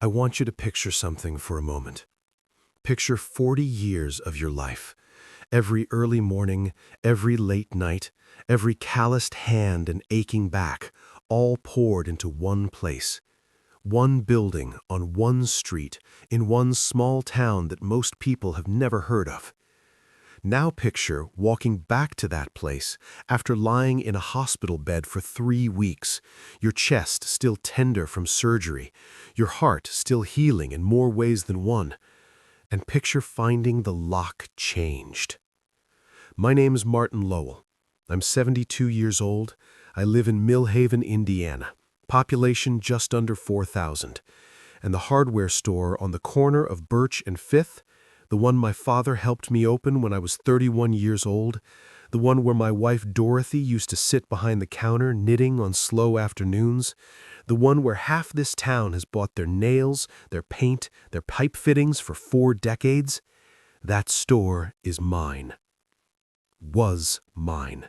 I want you to picture something for a moment. Picture 40 years of your life. Every early morning, every late night, every calloused hand and aching back, all poured into one place. One building on one street in one small town that most people have never heard of. Now picture walking back to that place after lying in a hospital bed for 3 weeks, your chest still tender from surgery, your heart still healing in more ways than one, and picture finding the lock changed. My name's Martin Lowell. I'm 72 years old. I live in Millhaven, Indiana, population just under 4,000, and the hardware store on the corner of Birch and 5th, the one my father helped me open when I was 31 years old, the one where my wife Dorothy used to sit behind the counter knitting on slow afternoons, the one where half this town has bought their nails, their paint, their pipe fittings for 4 decades. That store is mine. Was mine.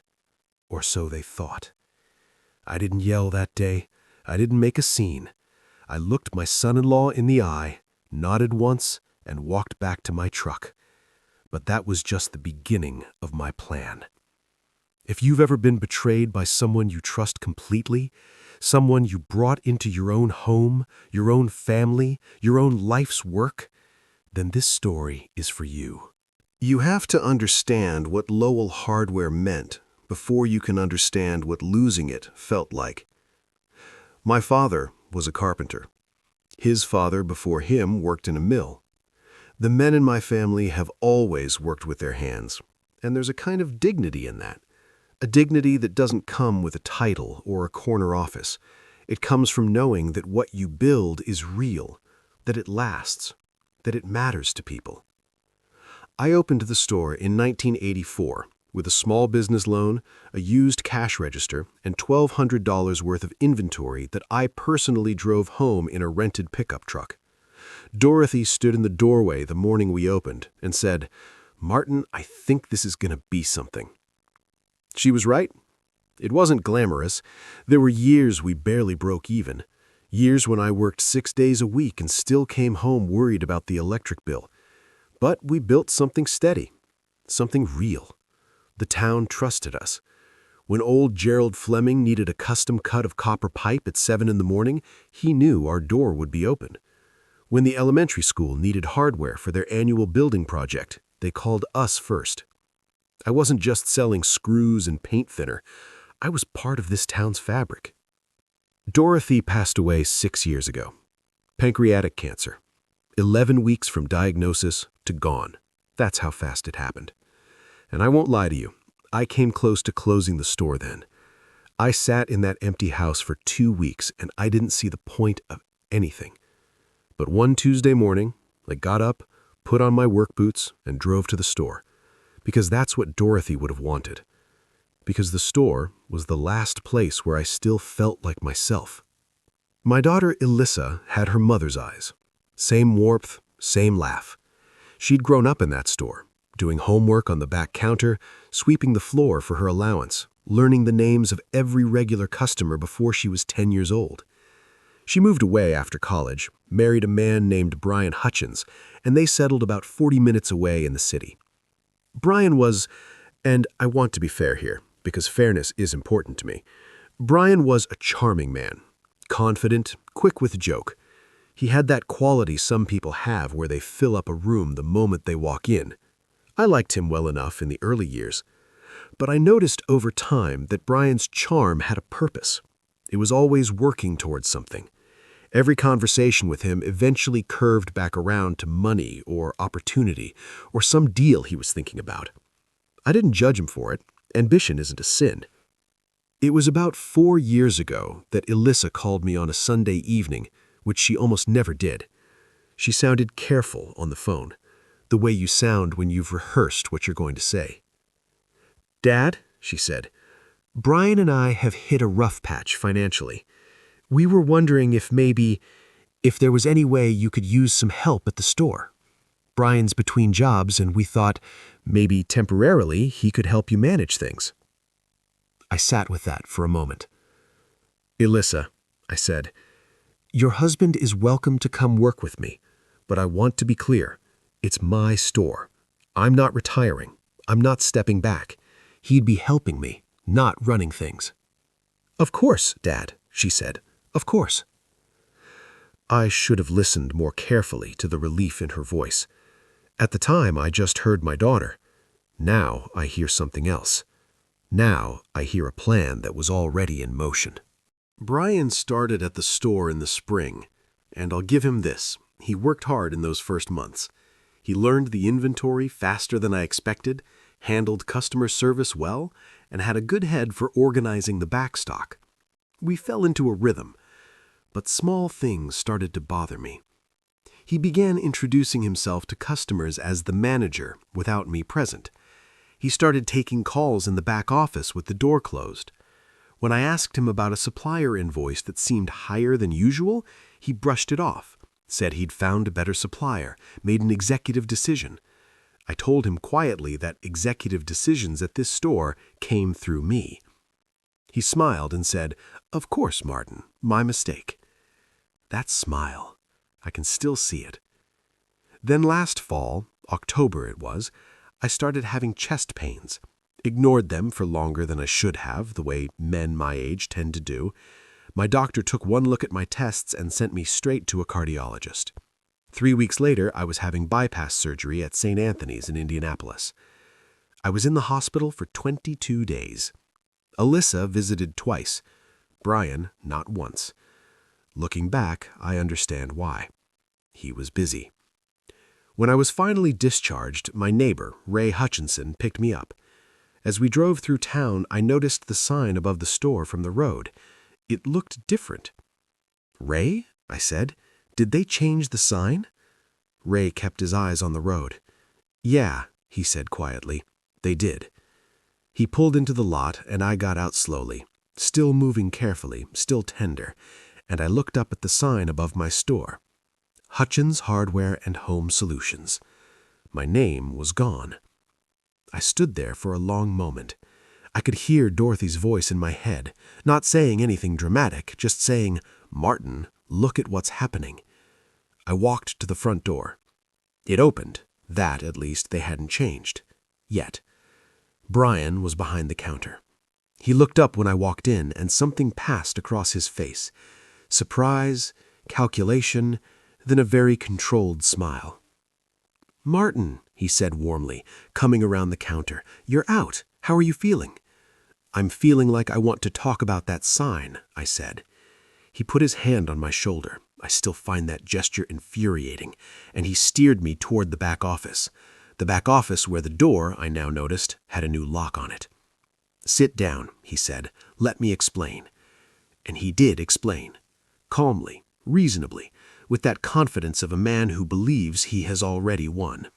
Or so they thought. I didn't yell that day. I didn't make a scene. I looked my son-in-law in the eye, nodded once, and walked back to my truck. But that was just the beginning of my plan. If you've ever been betrayed by someone you trust completely, someone you brought into your own home, your own family, your own life's work, then this story is for you. You have to understand what Lowell hardware meant before you can understand what losing it felt like. My father was a carpenter. His father before him worked in a mill. The men in my family have always worked with their hands, and there's a kind of dignity in that. A dignity that doesn't come with a title or a corner office. It comes from knowing that what you build is real, that it lasts, that it matters to people. I opened the store in 1984 with a small business loan, a used cash register, and $1,200 worth of inventory that I personally drove home in a rented pickup truck. Dorothy stood in the doorway the morning we opened and said, "Martin, I think this is going to be something." She was right. It wasn't glamorous. There were years we barely broke even. Years when I worked 6 days a week and still came home worried about the electric bill. But we built something steady, something real. The town trusted us. When old Gerald Fleming needed a custom cut of copper pipe at 7 in the morning, he knew our door would be open. When the elementary school needed hardware for their annual building project, they called us first. I wasn't just selling screws and paint thinner. I was part of this town's fabric. Dorothy passed away 6 years ago. Pancreatic cancer. 11 weeks from diagnosis to gone. That's how fast it happened. And I won't lie to you, I came close to closing the store then. I sat in that empty house for 2 weeks and I didn't see the point of anything. But one Tuesday morning, I got up, put on my work boots, and drove to the store. Because that's what Dorothy would have wanted. Because the store was the last place where I still felt like myself. My daughter Elissa had her mother's eyes. Same warmth, same laugh. She'd grown up in that store, doing homework on the back counter, sweeping the floor for her allowance, learning the names of every regular customer before she was 10 years old. She moved away after college, married a man named Brian Hutchins, and they settled about 40 minutes away in the city. Brian was, and I want to be fair here, because fairness is important to me, Brian was a charming man, confident, quick with a joke. He had that quality some people have where they fill up a room the moment they walk in. I liked him well enough in the early years, but I noticed over time that Brian's charm had a purpose. It was always working towards something. Every conversation with him eventually curved back around to money or opportunity or some deal he was thinking about. I didn't judge him for it. Ambition isn't a sin. It was about 4 years ago that Elissa called me on a Sunday evening, which she almost never did. She sounded careful on the phone, the way you sound when you've rehearsed what you're going to say. "Dad," she said, "Brian and I have hit a rough patch financially. We were wondering if there was any way you could use some help at the store. Brian's between jobs and we thought maybe temporarily he could help you manage things." I sat with that for a moment. "Elissa," I said, Your husband is welcome to come work with me, but I want to be clear. It's my store. I'm not retiring. I'm not stepping back. He'd be helping me, not running things. Of course, Dad, she said. Of course. I should have listened more carefully to the relief in her voice. At the time, I just heard my daughter. Now I hear something else. Now I hear a plan that was already in motion. Brian started at the store in the spring, and I'll give him this. He worked hard in those first months. He learned the inventory faster than I expected, handled customer service well, and had a good head for organizing the backstock. We fell into a rhythm, but small things started to bother me. He began introducing himself to customers as the manager without me present. He started taking calls in the back office with the door closed. When I asked him about a supplier invoice that seemed higher than usual, he brushed it off, said he'd found a better supplier, made an executive decision. I told him quietly that executive decisions at this store came through me. He smiled and said, "Of course, Martin, my mistake." That smile, I can still see it. Then last fall, October it was, I started having chest pains. Ignored them for longer than I should have, the way men my age tend to do. My doctor took one look at my tests and sent me straight to a cardiologist. 3 weeks later, I was having bypass surgery at St. Anthony's in Indianapolis. I was in the hospital for 22 days. Alyssa visited twice. Brian, not once. Looking back, I understand why. He was busy. When I was finally discharged, my neighbor, Ray Hutchinson, picked me up. As we drove through town, I noticed the sign above the store from the road. It looked different. "Ray?" I said. "Did they change the sign?" Ray kept his eyes on the road. "Yeah," he said quietly. "They did." He pulled into the lot, and I got out slowly, still moving carefully, still tender, and I looked up at the sign above my store. Hutchins Hardware and Home Solutions. My name was gone. I stood there for a long moment. I could hear Dorothy's voice in my head, not saying anything dramatic, just saying, "Martin, look at what's happening." I walked to the front door. It opened. That, at least, they hadn't changed. Yet. Brian was behind the counter. He looked up when I walked in, and something passed across his face. Surprise, calculation, then a very controlled smile. "Martin," he said warmly, coming around the counter, "you're out. How are you feeling?" "I'm feeling like I want to talk about that sign," I said. He put his hand on my shoulder. I still find that gesture infuriating, and he steered me toward the back office. The back office where the door, I now noticed, had a new lock on it. "Sit down," he said. "Let me explain." And he did explain. Calmly, reasonably, with that confidence of a man who believes he has already won.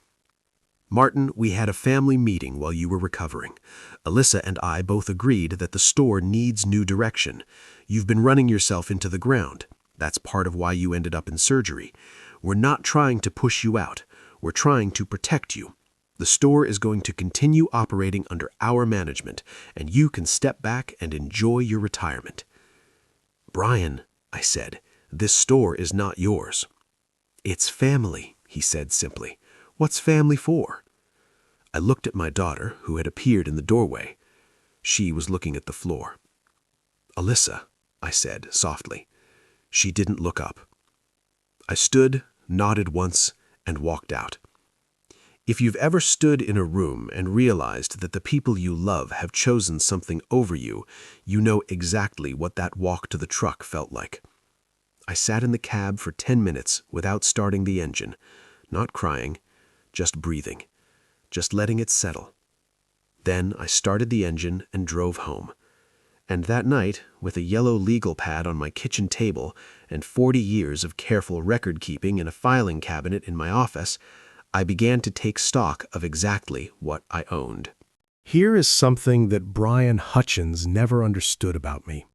"Martin, we had a family meeting while you were recovering. Alyssa and I both agreed that the store needs new direction. You've been running yourself into the ground. That's part of why you ended up in surgery. We're not trying to push you out. We're trying to protect you. The store is going to continue operating under our management, and you can step back and enjoy your retirement." "Brian," I said, "this store is not yours." "It's family," he said simply. "What's family for?" I looked at my daughter, who had appeared in the doorway. She was looking at the floor. "Alyssa," I said softly. She didn't look up. I stood, nodded once, and walked out. If you've ever stood in a room and realized that the people you love have chosen something over you, you know exactly what that walk to the truck felt like. I sat in the cab for 10 minutes without starting the engine, not crying, just breathing, just letting it settle. Then I started the engine and drove home. And that night, with a yellow legal pad on my kitchen table and 40 years of careful record-keeping in a filing cabinet in my office, I began to take stock of exactly what I owned. Here is something that Brian Hutchins never understood about me.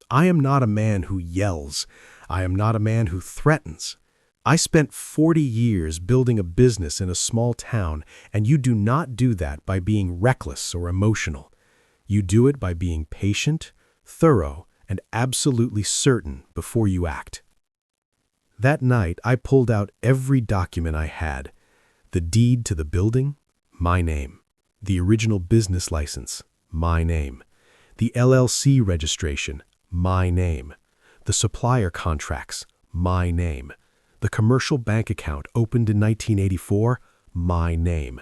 I am not a man who yells. I am not a man who threatens. I spent 40 years building a business in a small town, and you do not do that by being reckless or emotional. You do it by being patient, thorough, and absolutely certain before you act. That night, I pulled out every document I had. The deed to the building, my name. The original business license, my name. The LLC registration, my name. The supplier contracts, my name. The commercial bank account opened in 1984, my name.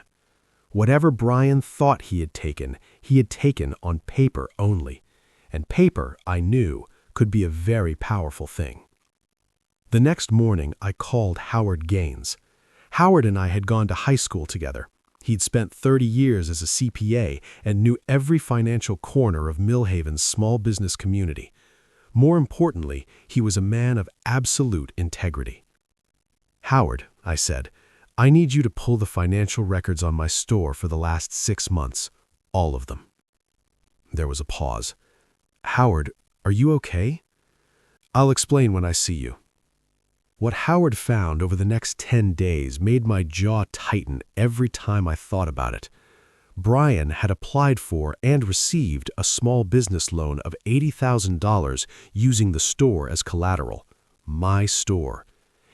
Whatever Brian thought he had taken on paper only. And paper, I knew, could be a very powerful thing. The next morning, I called Howard Gaines. Howard and I had gone to high school together. He'd spent 30 years as a CPA and knew every financial corner of Millhaven's small business community. More importantly, he was a man of absolute integrity. "Howard," I said, "I need you to pull the financial records on my store for the last 6 months. All of them." There was a pause. "Howard, are you okay?" "I'll explain when I see you." What Howard found over the next 10 days made my jaw tighten every time I thought about it. Brian had applied for and received a small business loan of $80,000 using the store as collateral. My store.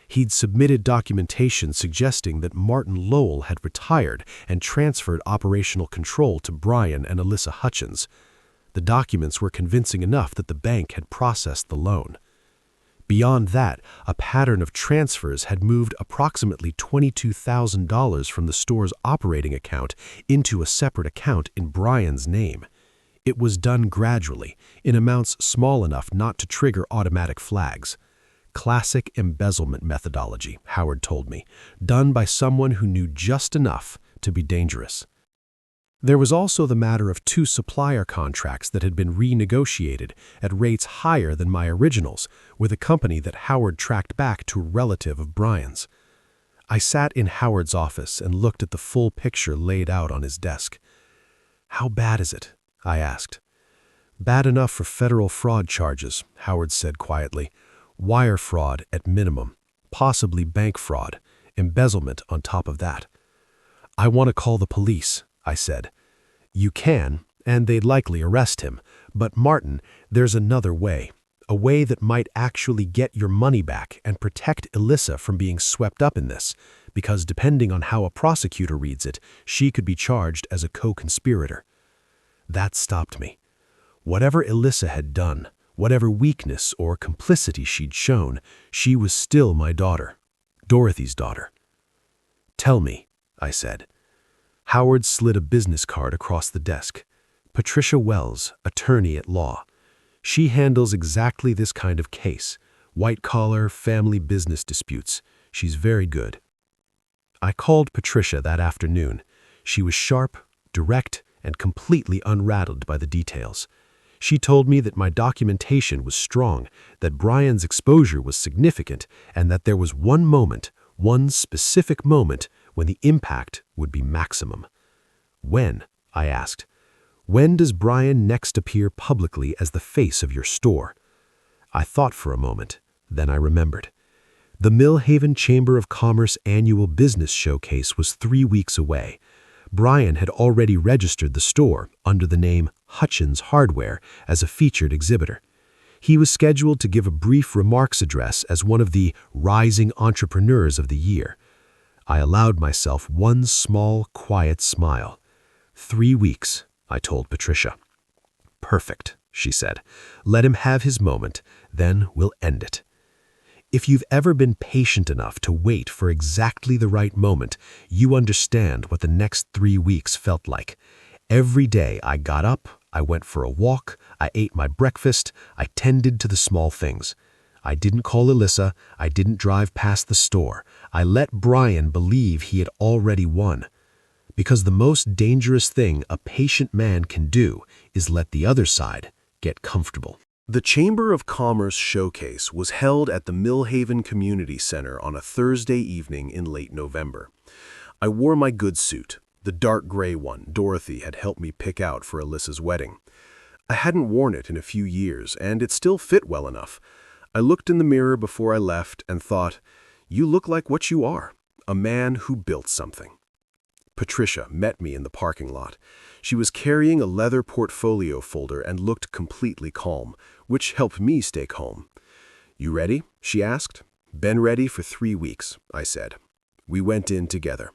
He'd submitted documentation suggesting that Martin Lowell had retired and transferred operational control to Brian and Alyssa Hutchins. The documents were convincing enough that the bank had processed the loan. Beyond that, a pattern of transfers had moved approximately $22,000 from the store's operating account into a separate account in Brian's name. It was done gradually, in amounts small enough not to trigger automatic flags. Classic embezzlement methodology, Howard told me, done by someone who knew just enough to be dangerous. There was also the matter of 2 supplier contracts that had been renegotiated at rates higher than my originals with a company that Howard tracked back to a relative of Brian's. I sat in Howard's office and looked at the full picture laid out on his desk. "How bad is it?" I asked. "Bad enough for federal fraud charges," Howard said quietly. "Wire fraud at minimum, possibly bank fraud, embezzlement on top of that." "I want to call the police," I said. "You can, and they'd likely arrest him. But Martin, there's another way. A way that might actually get your money back and protect Alyssa from being swept up in this, because depending on how a prosecutor reads it, she could be charged as a co-conspirator." That stopped me. Whatever Alyssa had done, whatever weakness or complicity she'd shown, she was still my daughter, Dorothy's daughter. "Tell me," I said. Howard slid a business card across the desk. "Patricia Wells, attorney at law. She handles exactly this kind of case, white-collar, family business disputes. She's very good." I called Patricia that afternoon. She was sharp, direct, and completely unrattled by the details. She told me that my documentation was strong, that Brian's exposure was significant, and that there was one specific moment, when the impact would be maximum. "When?" I asked. "When does Brian next appear publicly as the face of your store?" I thought for a moment, then I remembered. The Millhaven Chamber of Commerce annual business showcase was 3 weeks away. Brian had already registered the store under the name Hutchins Hardware as a featured exhibitor. He was scheduled to give a brief remarks address as one of the rising entrepreneurs of the year. I allowed myself one small, quiet smile. 3 weeks, I told Patricia. "Perfect," she said. "Let him have his moment, then we'll end it." If you've ever been patient enough to wait for exactly the right moment, you understand what the next 3 weeks felt like. Every day I got up, I went for a walk, I ate my breakfast, I tended to the small things. I didn't call Alyssa, I didn't drive past the store. I let Brian believe he had already won. Because the most dangerous thing a patient man can do is let the other side get comfortable. The Chamber of Commerce Showcase was held at the Millhaven Community Center on a Thursday evening in late November. I wore my good suit, the dark gray one Dorothy had helped me pick out for Alyssa's wedding. I hadn't worn it in a few years, and it still fit well enough. I looked in the mirror before I left and thought, "You look like what you are, a man who built something." Patricia met me in the parking lot. She was carrying a leather portfolio folder and looked completely calm, which helped me stay calm. "You ready?" she asked. "Been ready for 3 weeks," I said. We went in together.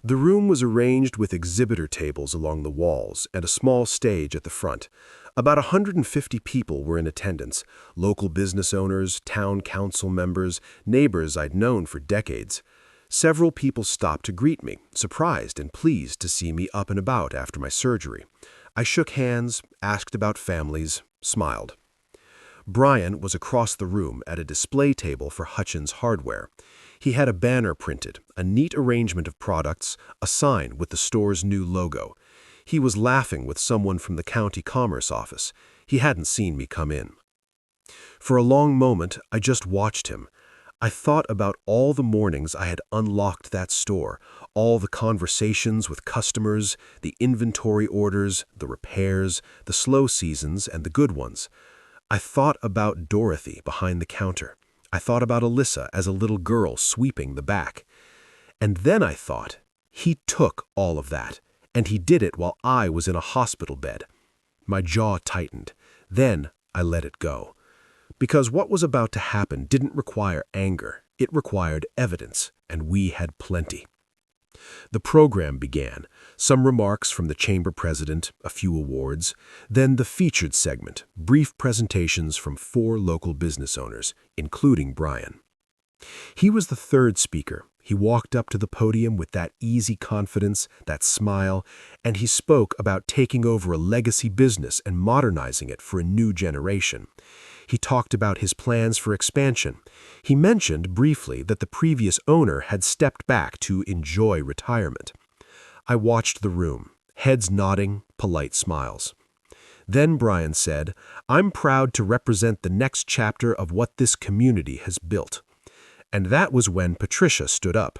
The room was arranged with exhibitor tables along the walls and a small stage at the front. About 150 people were in attendance, local business owners, town council members, neighbors I'd known for decades. Several people stopped to greet me, surprised and pleased to see me up and about after my surgery. I shook hands, asked about families, smiled. Brian was across the room at a display table for Hutchins Hardware. He had a banner printed, a neat arrangement of products, a sign with the store's new logo. He was laughing with someone from the county commerce office. He hadn't seen me come in. For a long moment, I just watched him. I thought about all the mornings I had unlocked that store, all the conversations with customers, the inventory orders, the repairs, the slow seasons, and the good ones. I thought about Dorothy behind the counter. I thought about Alyssa as a little girl sweeping the back. And then I thought, he took all of that, and he did it while I was in a hospital bed. My jaw tightened. Then I let it go. Because what was about to happen didn't require anger. It required evidence, and we had plenty. The program began. Some remarks from the chamber president, a few awards, then the featured segment, brief presentations from 4 local business owners, including Brian. He was the third speaker. He walked up to the podium with that easy confidence, that smile, and he spoke about taking over a legacy business and modernizing it for a new generation. He talked about his plans for expansion. He mentioned briefly that the previous owner had stepped back to enjoy retirement. I watched the room, heads nodding, polite smiles. Then Brian said, "I'm proud to represent the next chapter of what this community has built." And that was when Patricia stood up.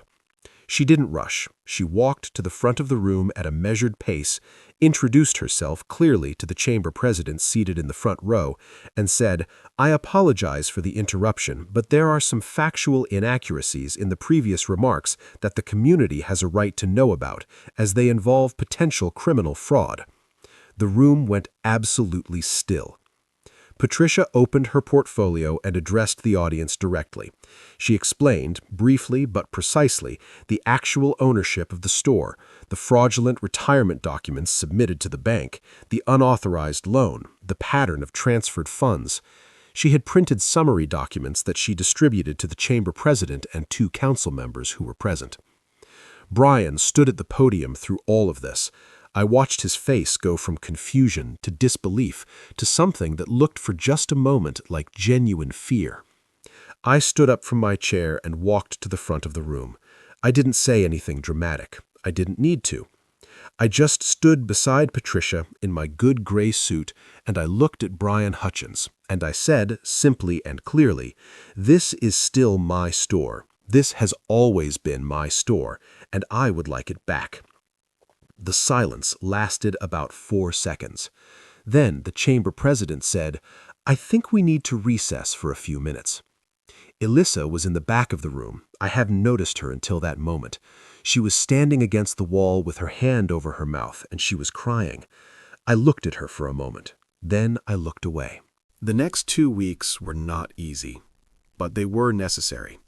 She didn't rush. She walked to the front of the room at a measured pace, introduced herself clearly to the chamber president seated in the front row, and said, "I apologize for the interruption, but there are some factual inaccuracies in the previous remarks that the community has a right to know about, as they involve potential criminal fraud." The room went absolutely still. Patricia opened her portfolio and addressed the audience directly. She explained, briefly but precisely, the actual ownership of the store, the fraudulent retirement documents submitted to the bank, the unauthorized loan, the pattern of transferred funds. She had printed summary documents that she distributed to the chamber president and 2 council members who were present. Brian stood at the podium through all of this. I watched his face go from confusion to disbelief to something that looked for just a moment like genuine fear. I stood up from my chair and walked to the front of the room. I didn't say anything dramatic. I didn't need to. I just stood beside Patricia in my good gray suit, and I looked at Brian Hutchins, and I said, simply and clearly, "This is still my store. This has always been my store, and I would like it back." The silence lasted about 4 seconds. Then the chamber president said, "I think we need to recess for a few minutes." Alyssa was in the back of the room. I hadn't noticed her until that moment. She was standing against the wall with her hand over her mouth, and she was crying. I looked at her for a moment. Then I looked away. The next 2 weeks were not easy, but they were necessary.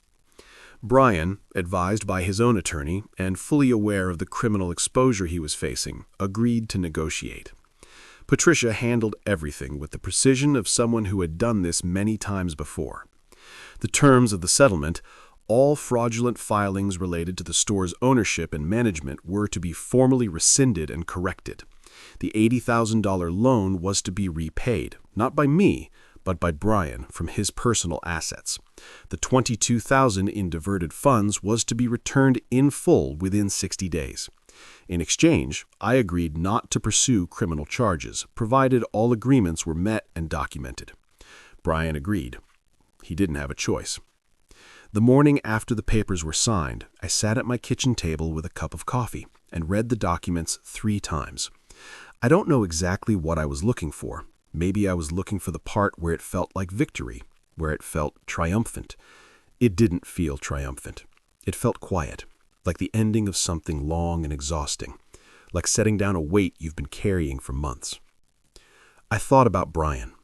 Brian, advised by his own attorney and fully aware of the criminal exposure he was facing, agreed to negotiate. Patricia handled everything with the precision of someone who had done this many times before. The terms of the settlement, all fraudulent filings related to the store's ownership and management were to be formally rescinded and corrected. The $80,000 loan was to be repaid, not by me, but by Brian from his personal assets. The $22,000 in diverted funds was to be returned in full within 60 days. In exchange, I agreed not to pursue criminal charges, provided all agreements were met and documented. Brian agreed. He didn't have a choice. The morning after the papers were signed, I sat at my kitchen table with a cup of coffee and read the documents 3 times. I don't know exactly what I was looking for. Maybe I was looking for the part where it felt like victory, where it felt triumphant. It didn't feel triumphant. It felt quiet, like the ending of something long and exhausting, like setting down a weight you've been carrying for months. I thought about Brian.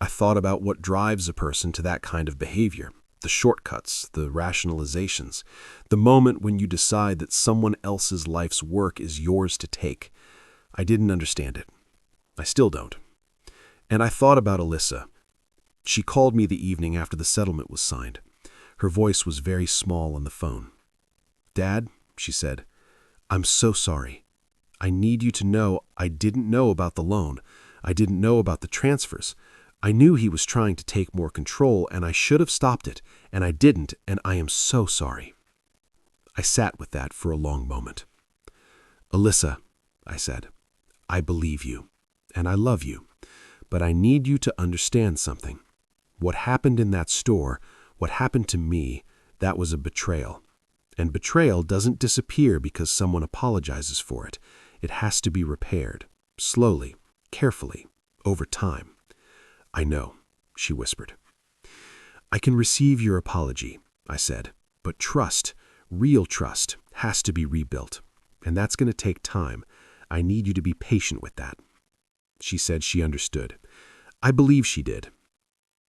I thought about what drives a person to that kind of behavior, The shortcuts, the rationalizations, the moment when you decide that someone else's life's work is yours to take. I didn't understand it. I still don't. And I thought about Alyssa. She called me the evening after the settlement was signed. Her voice was very small on the phone. "Dad," she said, "I'm so sorry. I need you to know I didn't know about the loan. I didn't know about the transfers. I knew he was trying to take more control, and I should have stopped it, and I didn't, and I am so sorry." I sat with that for a long moment. "Alyssa," I said, "I believe you, and I love you, but I need you to understand something. What happened in that store, what happened to me, that was a betrayal. And betrayal doesn't disappear because someone apologizes for it. It has to be repaired, slowly, carefully, over time." "I know," she whispered. "I can receive your apology," I said, "but trust, real trust, has to be rebuilt. And that's going to take time. I need you to be patient with that." She said she understood. I believe she did.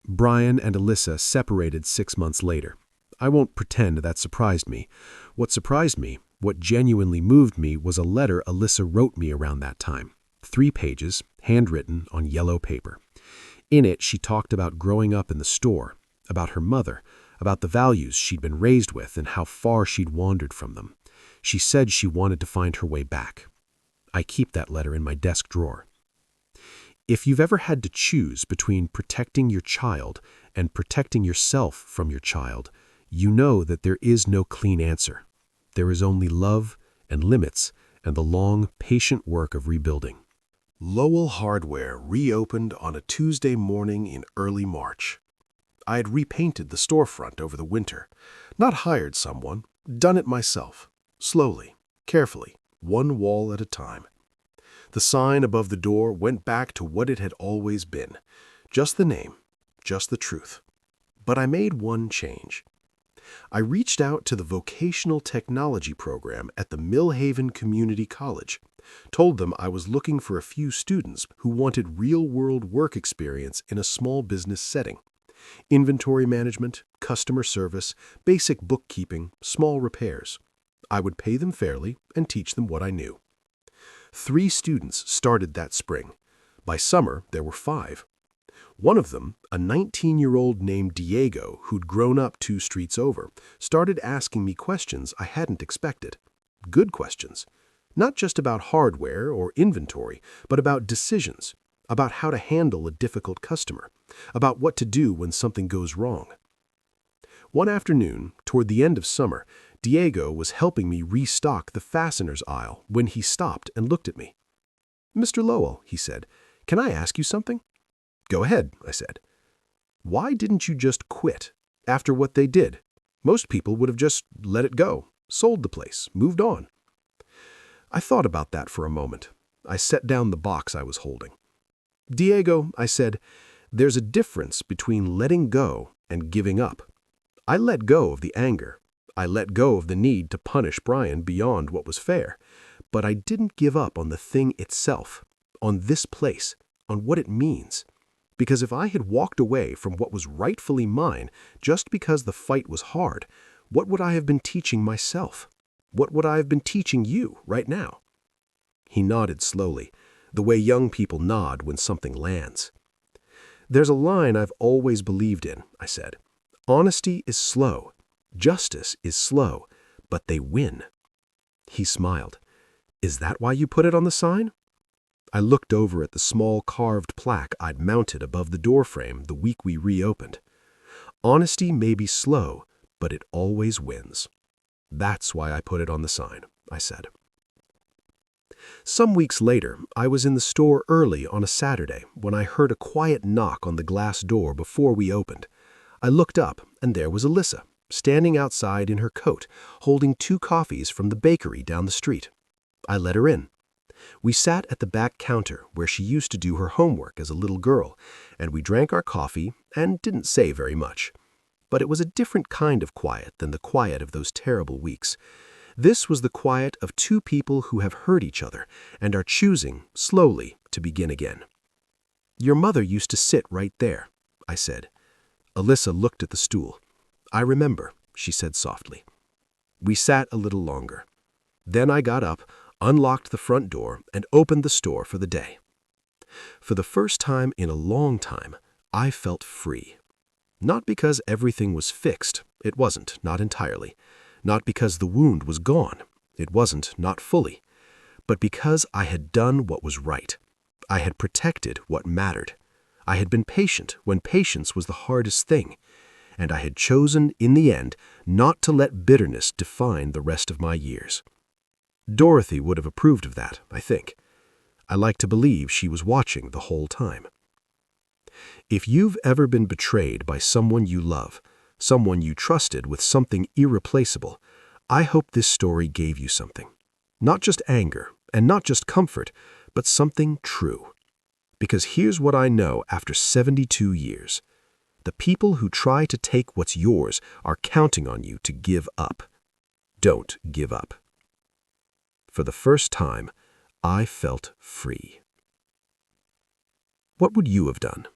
Brian and Alyssa separated 6 months later. I won't pretend that surprised me. What surprised me, what genuinely moved me, was a letter Alyssa wrote me around that time. 3 pages, handwritten on yellow paper. In it, she talked about growing up in the store, about her mother, about the values she'd been raised with and how far she'd wandered from them. She said she wanted to find her way back. I keep that letter in my desk drawer. If you've ever had to choose between protecting your child and protecting yourself from your child, you know that there is no clean answer. There is only love and limits and the long, patient work of rebuilding. Lowell Hardware reopened on a Tuesday morning in early March. I had repainted the storefront over the winter, not hired someone, done it myself, slowly, carefully, one wall at a time. The sign above the door went back to what it had always been, just the name, just the truth. But I made one change. I reached out to the vocational technology program at the Millhaven Community College, told them I was looking for a few students who wanted real-world work experience in a small business setting. Inventory management, customer service, basic bookkeeping, small repairs. I would pay them fairly and teach them what I knew. 3 students started that spring. By summer, there were 5. One of them, a 19-year-old named Diego who'd grown up 2 streets over, started asking me questions I hadn't expected. Good questions. Not just about hardware or inventory, but about decisions, about how to handle a difficult customer, about what to do when something goes wrong. One afternoon, toward the end of summer, Diego was helping me restock the fasteners aisle when he stopped and looked at me. "Mr. Lowell," he said, "can I ask you something?" "Go ahead," I said. "Why didn't you just quit after what they did? Most people would have just let it go, sold the place, moved on." I thought about that for a moment. I set down the box I was holding. "Diego," I said, "there's a difference between letting go and giving up. I let go of the anger. I let go of the need to punish Brian beyond what was fair. But I didn't give up on the thing itself, on this place, on what it means. Because if I had walked away from what was rightfully mine just because the fight was hard, what would I have been teaching myself? What would I have been teaching you right now?" He nodded slowly, the way young people nod when something lands. "There's a line I've always believed in," I said. "Honesty is slow. Justice is slow, but they win." He smiled. "Is that why you put it on the sign?" I looked over at the small carved plaque I'd mounted above the doorframe the week we reopened. "Honesty may be slow, but it always wins." "That's why I put it on the sign," I said. Some weeks later, I was in the store early on a Saturday when I heard a quiet knock on the glass door before we opened. I looked up, and there was Alyssa, standing outside in her coat, holding 2 coffees from the bakery down the street. I let her in. We sat at the back counter where she used to do her homework as a little girl, and we drank our coffee and didn't say very much. But it was a different kind of quiet than the quiet of those terrible weeks. This was the quiet of 2 people who have hurt each other and are choosing, slowly, to begin again. "Your mother used to sit right there," I said. Alyssa looked at the stool. "I remember," she said softly. We sat a little longer. Then I got up, unlocked the front door, and opened the store for the day. For the first time in a long time, I felt free. Not because everything was fixed, it wasn't, not entirely. Not because the wound was gone, it wasn't, not fully. But because I had done what was right. I had protected what mattered. I had been patient when patience was the hardest thing. And I had chosen, in the end, not to let bitterness define the rest of my years. Dorothy would have approved of that, I think. I like to believe she was watching the whole time. If you've ever been betrayed by someone you love, someone you trusted with something irreplaceable, I hope this story gave you something. Not just anger, and not just comfort, but something true. Because here's what I know after 72 years. The people who try to take what's yours are counting on you to give up. Don't give up. For the first time, I felt free. What would you have done?